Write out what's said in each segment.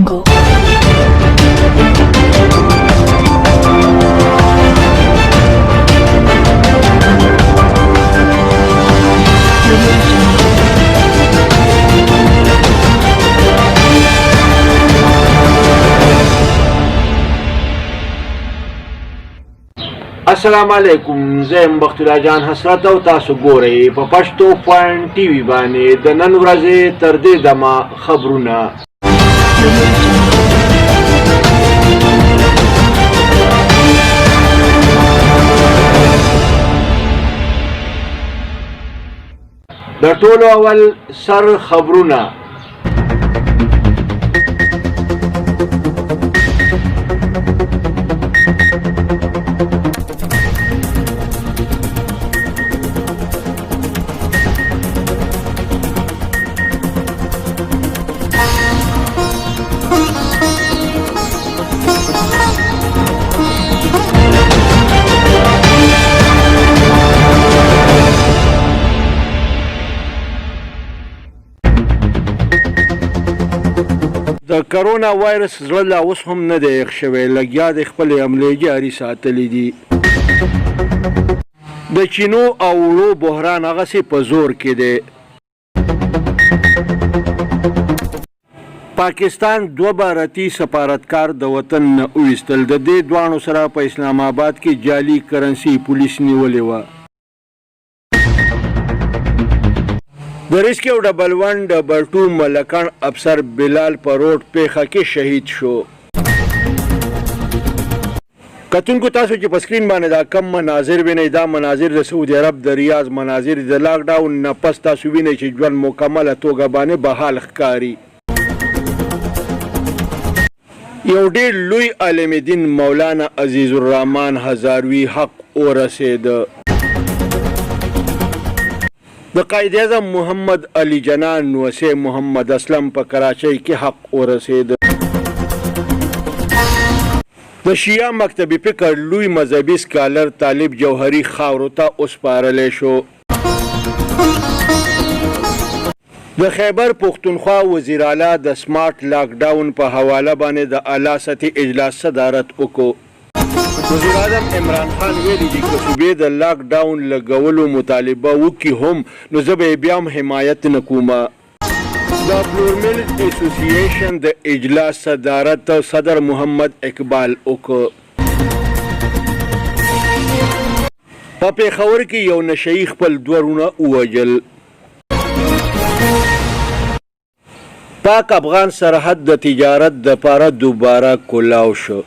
Jungle. السلام علیکم، زه یم بخت الله جان حسرت او تاسو ګورئ په پښتو پوینټ ټي وي باندې د نن ورځې تر دې دمه خبرونه. د ټولو اول سر خبرونه. د کرونا وایرس زړه لا اوس هم نه دی یخ شوی، لګیا د خپلې حملې جاري ساتلي دي. د چینو او وړو بحران هغسې په زور کې دی. پاکستان 2 بھارتي سفارتکار د وطن نه وویستل. د دې دواړو سره په اسلام آباد کې جعلي کرنسي پولیس نیولې وه. د ریسک یو ډبل 1 ډبل 2 ملکان افسر بلال په روډ پیښه کې شهید شو. کتونکو تاسو چې په سکرین باندې دا کم مناظر وینئ، دا مناظر د سعودي عرب د ریاض مناظر د لاک ډاون نه پس تاسو وینئ چې ژوند مکمله توګه باندې بحال ښکاري. یو ډېر لوی عالم دین مولانا عزیز الرحمن هزاروي حق ورسېده. د قائد اعظم محمد علي جناح نوسې محمد اسلم په کراچۍ کې حق ورسېده. د شیعه مکتبي فکر لوی مذهبي سکالر طالب جوهري خاورو ته وسپارلی شو. د خیبر پښتونخوا وزیر اعلی د سمارټ لاک ډاون په حواله باندې د اعلی سطحي اجلاس صدارت وکړو. وزیر اعظم عمران خان ویلي دي که صوبې د لاک ډاون لګولو مطالبه وکړي هم نو زه به یې بیا هم حمایت نه کومه. د پلورمل اسوسییشن د اجلاس صدارت صدر محمد اقبال وکړ. په پېښور کې یو نشهیي خپل 2 ورونه ووژل. پاک افغان سرحد د تجارت دپاره دوباره کلاو شو.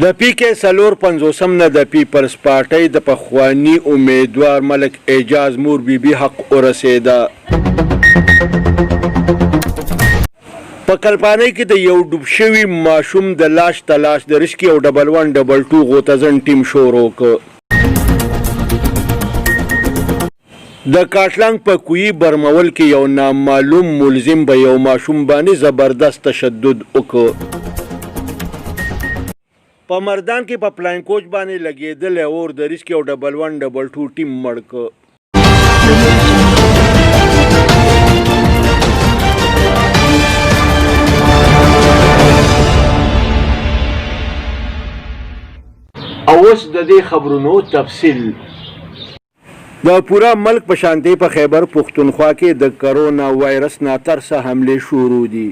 د پی کې 450 نه د پیپلز پارټۍ د پخواني امیدوار ملک اعجاز مور بیبي حق ورسېده. په کلپانۍ کې د یو ډوب شوي ماشوم د لاش تلاش د ریسک یو ډبل 1 ډبل 2 غوتزن ټیم شروع کړ. د کاټلنګ په کوی برمول کې یو نامعلوم ملزم به یو ماشوم باندې زبردست تشدد وکړ. په مردان کې په پلاین کوچ باندې لګېدلی اور د ریسک یو ډبل 1 ډبل 2 ټیم مړ کړ. او اوس د دې خبرونو تفصیل. د پورا ملک په شانتۍ په خیبر پښتونخوا کې د کرونا وایرس ناترسه حملې شروع دي.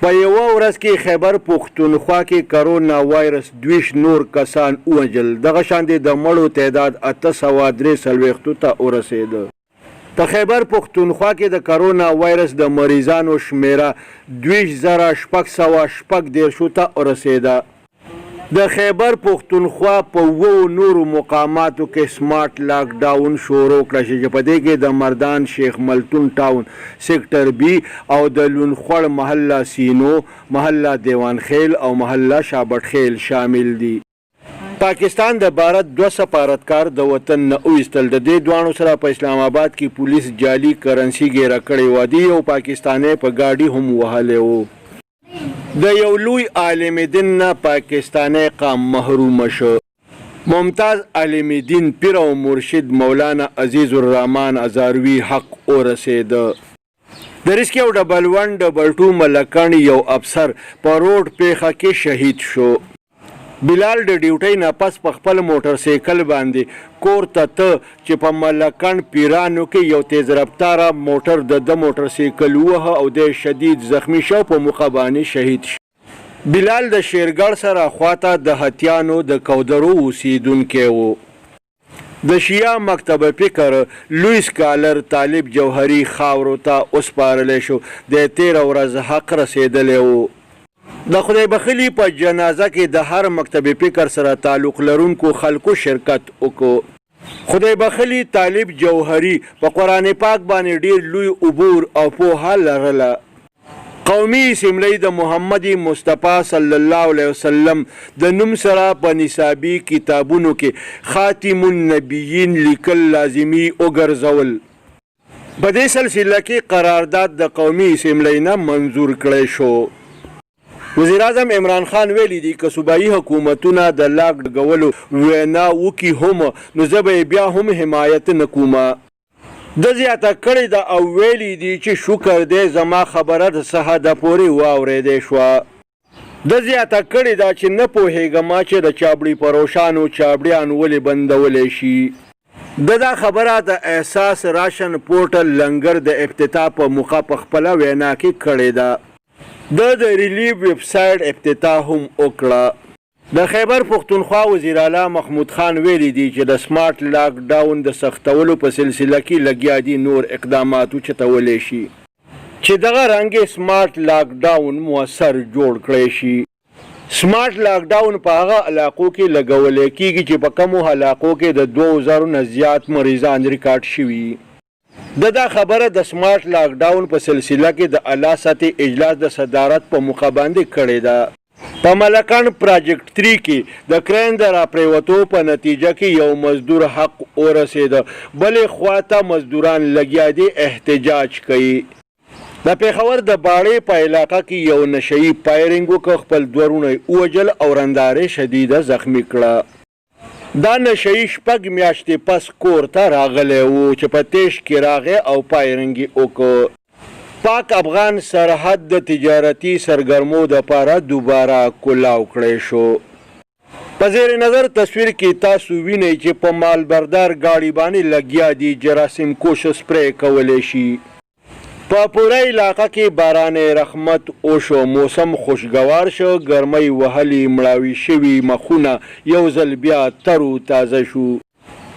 په یوه ورځ کې خیبر پښتونخوا کې کرونا وایرس 20 نور کسان ووژل. دغه شانتې د مړو تعداد 843 ته ورسېده. په خیبر پښتونخوا کې د کرونا وایرس د مریضانو شمیره 20,614 ته ورسېده. د خیبر پښتونخوا په 2 نورو مقاماتو کې سمارټ لاک ډاون شروع کړه چې په دې کې د مردان شیخ ملتون ټاون سیکټر بی او د لونخوړ محله سینو، محله دیوان خیل او محله شابټ خیل شامل دي. پاکستان د بھارت 2 سفارتکار د وطن نه وویستل. د دې دواړو سره په اسلام آباد کې پولیس جعلي کرنسي ګیره کړې وه. د یو پاکستانی په ګاډي هم وهلی و. د یو لوی عالم دین نه پاکستانی قام محروم شو. ممتاز عالم دین پیر او مرشد مولانا عزیز الرحمن هزاروي حق ورسېده. د ریسکیو ډبل 1 ډبل 2 ملکن یو افسر په روډ پیښه کې شهید شو. بلال د ډیوټۍ نه پس په خپل موټر سایکل باندې کور ته چې په ملکن پیرانو کې یو تیز رفتاره موټر د موټر سایکل ووهه او د شدید زخمی شو، په موقع باندې شهید شو. بلال د شیرګړ سره خواته د هتیانو د کودرو اوسیدونکی و. د شیعه مکتب فکر لوی سکالر طالب جوهري خاورو ته وسپارلی شو. د 13 ورځ حق رسېدلی و. د خدای بخلي په جنازه کې د هر مکتب فکر سره تعلق لرونکو خلکو شرکت وکړو. خدای بخلي طالب جوهري په قرآن پاک باندې ډیر لوی عبور او پوهه لرله. قومي اسمبلی د محمد مصطفی صلی الله علیه وسلم د نوم سره په نصابي کتابونو کې خاتم النبیین لیکل لازمي وګرځول. په دې سلسله کې قرارداد د قومي اسمبلی نه منظور کړی شو. وزیر اعظم عمران خان ویلي دي که صوبایي حکومتونه د لاک لګولو وینا وکړي هم نو زه به بیا هم حمایت نه کوم. د زیاته کړې ده او ویلي دي چې شکر دی زما خبره د څه حده پورې واورېدی شوه. د زیاته کړې ده چې نه پوهېږم چې د چابړي پروشانو چابړیان ولې بندولی شي. دا خبره د احساس راشن پورټل لنګر د افتتاح په موقع په خپله وینا کې کړې ده. د ریلیف ویب سایټ افتتاح هم وکړه. د خیبر پښتونخوا وزیر اعلی محمود خان ویلي دي چې د سمارټ لاک ډاون د سختولو په سلسله کې لګیا دي نور اقدامات وچتولی شي چې دغه رنګې سمارټ لاک ډاون مؤثر جوړ کړی شي. سمارټ لاک ډاون په هغه علاقو کې لګولی کیږي چې په کمو علاقو کې د 2000 نه زیات مریضان ریکارډ شوي. دا خبره د سمارټ لاک ډاون په سلسله کې د اعلی سطحې اجلاس د صدارت په موقع باندې کړې ده. په ملکن پراجیکټ 3 کې د کرین د راپریوتو په نتیجه کې یو مزدور حق ورسېده. بلې خواته مزدوران لګیا دي احتجاج کوي. د پېښور د باړې په علاقه کې یو نشهیي فایرنګ وکړ، خپل دورونه ووژل او رندارې شدیده زخمی کړه. دا نشهیي 6 میاشتې پس کور ته راغلی و چې په تیش کې راغی او فایرنګ یې وکړ. پاک افغان سرحد د تجارتي سرګرمو دپاره دوباره کلاو کړی شو. په زیر نظر تصویر کې تاسو وینئ چې په مالبردار ګاډي باندې لګیا دي جراثیم کوش سپری کولی شي. په پوره علاقه کې باران رحمت وشو، موسم خوشګوار شو، ګرمۍ وهلي مړاوي شوي مخونه یو ځل بیا ترو تازه شو.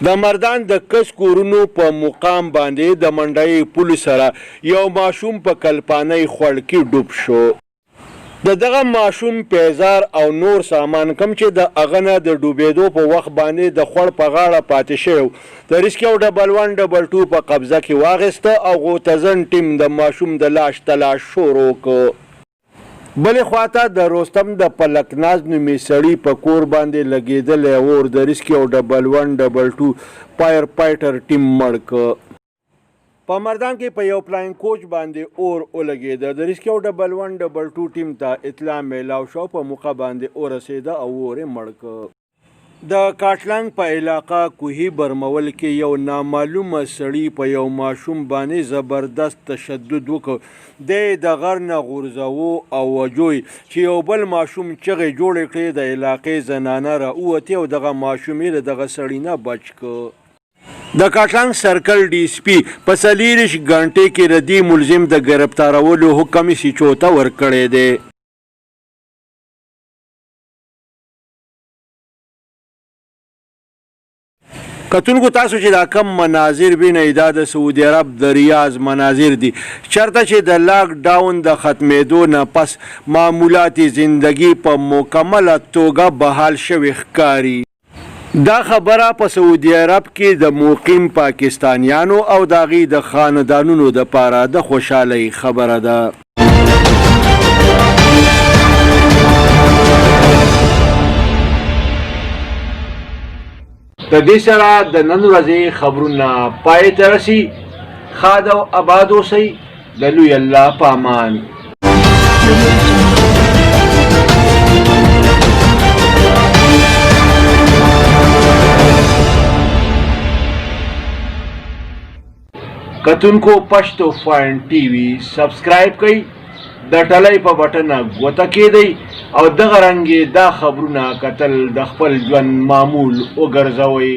د مردان د کس کورونو په مقام باندې د منډۍ پل سره یو ماشوم په کلپانۍ خوړ کې ډوب شو. دغه ماشوم پیزار او نور سامان کم چې د هغه نه د ډوبېدو په وخت باندې د خوړ په غاړه پاتې شوی د ریسکیو ډبل 1 ډبل 2 په قبضه کې واخیسته او غوتزن ټیم د ماشوم د لاش تلاش شروع کړ. بلې خواته د روستم د پلکناز نومي سړي په کور باندې لګېدلی اور د ریسکیو ډبل 1 ډبل 2 فایر فایټر ټیم مړ کړ. په مردان کې په یو فلاینګ کوچ باندې اور ولګېده. د ریسکیو ډبل 1 ډبل 2 ټیم ته اطلاع میلاو شو، په موقع باندې ورسېده او اور یې مړ کړ. د کاټلنګ په علاقه کوهي برمول کې یو نامعلومه سړي په یو ماشوم باندې زبردست تشدد وکړ. دی د غر نه غورځاوه او وجوی چې یو بل ماشوم چغې جوړې کړې. د علاقې زنانه راووتې او دغه ماشوم یې له دغه سړي نه بچ کړ. د کاټلنګ سرکل ډي اس پي په 40 غنټې کې ردي ملزم د ګرفتارولو حکم سیچو ته ورکړی دی. کتونکو تاسو چې دا کم مناظر وینئ دا د سعودي عرب د ریاض مناظر دي، چرته چې د لاک ډاون د ختمېدو نه پس معمولاتي زندگی په مکمله توګه بحال شوي ښکاري. دا خبره په سعودي عرب کې د مقیم پاکستانیانو او د هغوی د خاندانونو دپاره د خوشحالۍ خبره ده. د دې سره د نن ورځې خبرونه پای ته رسي. ښاد او اباد اوسئ. د لوی الله په امان. کتونکو پښتو فاین ټي وي سبسکرایب کړئ د ټلۍ په بټن غوطه کېدئ او دغه رنګې دا خبرونه کتل د خپل ژوند معمول وګرځوئ.